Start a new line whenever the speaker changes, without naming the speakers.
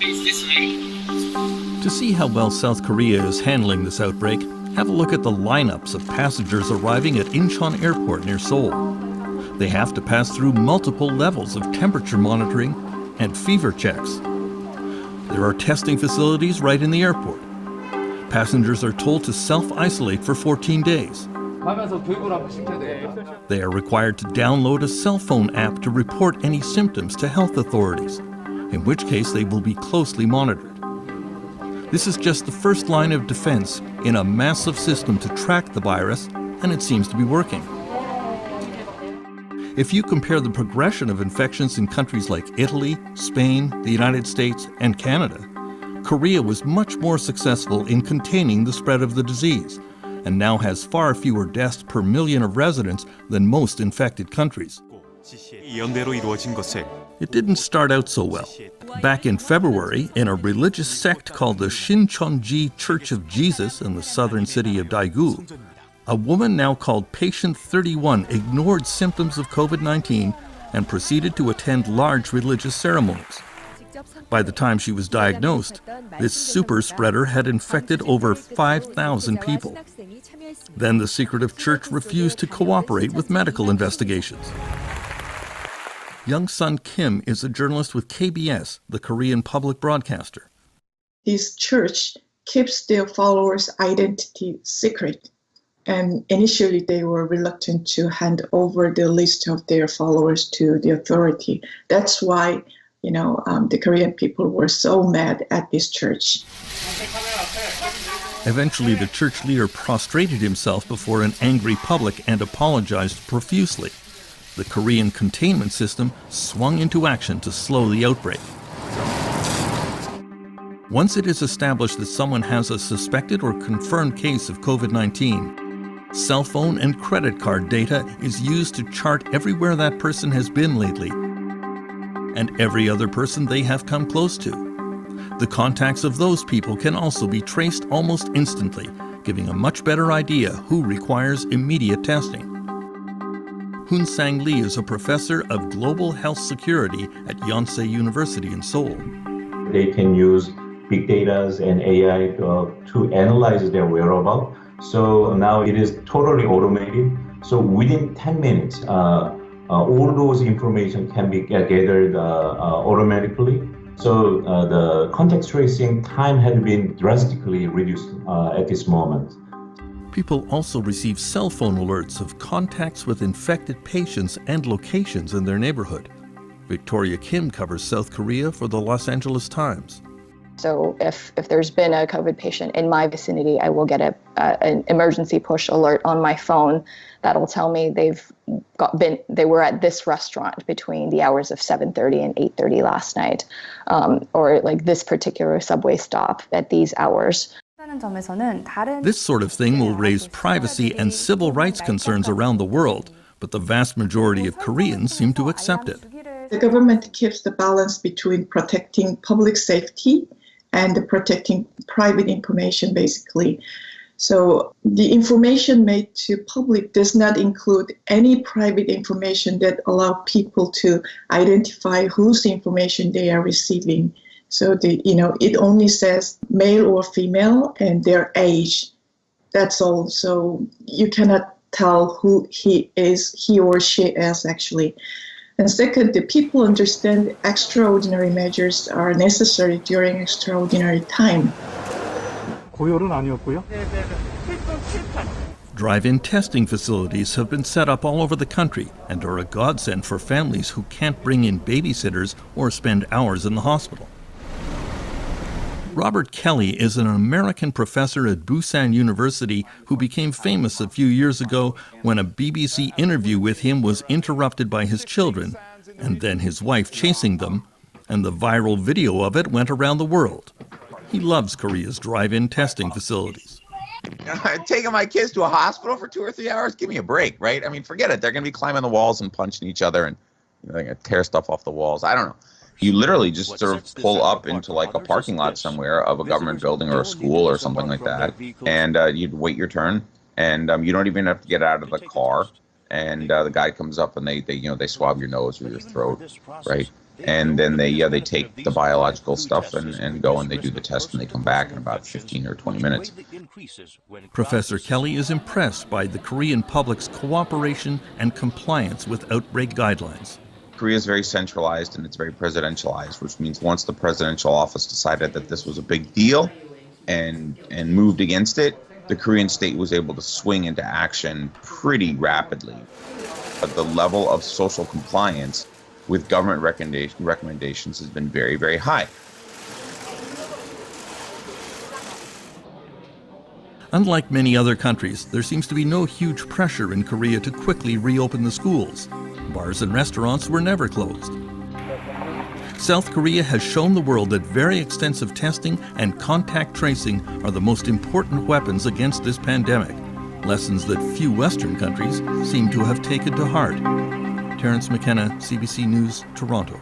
To see how well South Korea is handling this outbreak, have a look at the lineups of passengers arriving at Incheon Airport near Seoul. They have to pass through multiple levels of temperature monitoring and fever checks. There are testing facilities right in the airport. Passengers are told to self-isolate for 14 days. They are required to download a cell phone app to report any symptoms to health authorities, in which case they will be closely monitored. This is just the first line of defense in a massive system to track the virus, and it seems to be working. If you compare the progression of infections in countries like Italy, Spain, the United States, and Canada, Korea was much more successful in containing the spread of the disease, and now has far fewer deaths per million of residents than most infected countries. It didn't start out so well. Back in February, in a religious sect called the Shincheonji Church of Jesus in the southern city of Daegu, a woman now called Patient 31 ignored symptoms of COVID-19 and proceeded to attend large religious ceremonies. By the time she was diagnosed, this super spreader had infected over 5,000 people. Then the secretive church refused to cooperate with medical investigations. Young Sun Kim is a journalist with KBS, the Korean public broadcaster.
This church keeps their followers' identity secret. And initially, they were reluctant to hand over the list of their followers to the authority. That's why, the Korean people were so mad at this church.
Eventually, the church leader prostrated himself before an angry public and apologized profusely. The Korean containment system swung into action to slow the outbreak. Once it is established that someone has a suspected or confirmed case of COVID-19, cell phone and credit card data is used to chart everywhere that person has been lately and every other person they have come close to. The contacts of those people can also be traced almost instantly, giving a much better idea who requires immediate testing. Hoon Sang Lee is a professor of global health security at Yonsei University in Seoul.
They can use big data and AI to analyze their whereabouts. So now it is totally automated. So within 10 minutes, all those information can be gathered automatically. So the contact tracing time had been drastically reduced at this moment.
People also receive cell phone alerts of contacts with infected patients and locations in their neighborhood. Victoria Kim covers South Korea for the Los Angeles Times.
So if there's been a COVID patient in my vicinity, I will get an emergency push alert on my phone that'll tell me they were at this restaurant between the hours of 7:30 and 8:30 last night, or like this particular subway stop at these hours.
This sort of thing will raise privacy and civil rights concerns around the world, but the vast majority of Koreans seem to accept it.
The government keeps the balance between protecting public safety and protecting private information, basically. So the information made to public does not include any private information that allow people to identify whose information they are receiving. So it only says male or female and their age. That's all. So you cannot tell who he or she is actually. And second, the people understand extraordinary measures are necessary during extraordinary time.
Drive-in testing facilities have been set up all over the country and are a godsend for families who can't bring in babysitters or spend hours in the hospital. Robert Kelly is an American professor at Busan University who became famous a few years ago when a BBC interview with him was interrupted by his children, and then his wife chasing them, and the viral video of it went around the world. He loves Korea's drive-in testing facilities.
Taking my kids to a hospital for 2 or 3 hours? Give me a break, right? I mean, forget it. They're going to be climbing the walls and punching each other, and they're going to tear stuff off the walls. I don't know. You literally just sort of pull up into like a parking lot somewhere of a government building or a school or something like that, and you'd wait your turn, and you don't even have to get out of the car, and the guy comes up and they swab your nose or your throat, right? And then they take the biological stuff and go and they do the test and they come back in about 15 or 20 minutes.
Professor Kelly is impressed by the Korean public's cooperation and compliance with outbreak guidelines.
Korea is very centralized and it's very presidentialized, which means once the presidential office decided that this was a big deal and moved against it, the Korean state was able to swing into action pretty rapidly. But the level of social compliance with government recommendations has been very, very high.
Unlike many other countries, there seems to be no huge pressure in Korea to quickly reopen the schools. Bars and restaurants were never closed. South Korea has shown the world that very extensive testing and contact tracing are the most important weapons against this pandemic, lessons that few Western countries seem to have taken to heart. Terence McKenna, CBC News, Toronto.